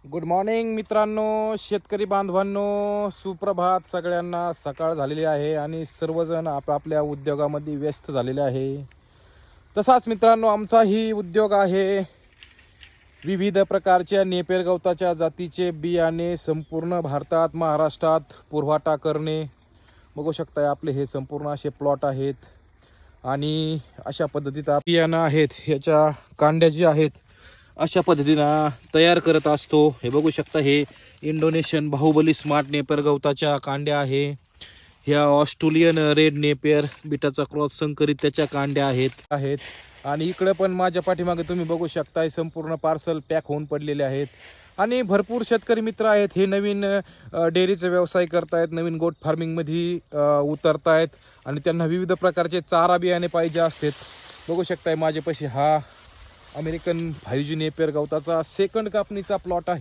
Good morning मित्रांनो, शेतकरी बांधवांनो, सुप्रभात. सगळ्यांना सकाळ झालेली आहे आणि सर्वजण आपापल्या उद्योगामध्ये व्यस्त झालेले आहे. तसाच मित्रांनो, आमचाही उद्योग आहे. विविध प्रकारच्या नेपियर गवताच्या जातीचे बियाणे संपूर्ण भारतात, महाराष्ट्रात पुरवठा करणे. बघू शकताय आपले हे संपूर्ण असे प्लॉट आहेत आणि अशा पद्धतीत बियाणं आहेत. ह्याच्या कांड्या जी आहेत अशा पद्धतीनं तयार करत असतो. हे बघू शकता, हे इंडोनेशियन बाहुबली स्मार्ट नेपियर गवताच्या कांड्या आहे. ह्या ऑस्ट्रेलियन रेड नेपियर बिटाचा क्रॉस संकरित त्याच्या कांड्या आहेत. आणि इकडे पण माझ्या पाठीमागे तुम्ही बघू शकताय संपूर्ण पार्सल पॅक होऊन पडलेले आहेत. आणि भरपूर शेतकरी मित्र आहेत, हे नवीन डेअरीचा व्यवसाय करतायत, नवीन गोट फार्मिंगमध्ये उतरतायत आणि त्यांना विविध प्रकारचे चारा बियाणे पाहिजे असतात. बघू शकताय माझ्यापाशी हा अमेरिकन 5G नेपियर गवताचा सेकंड कापणीचा प्लॉट आहे.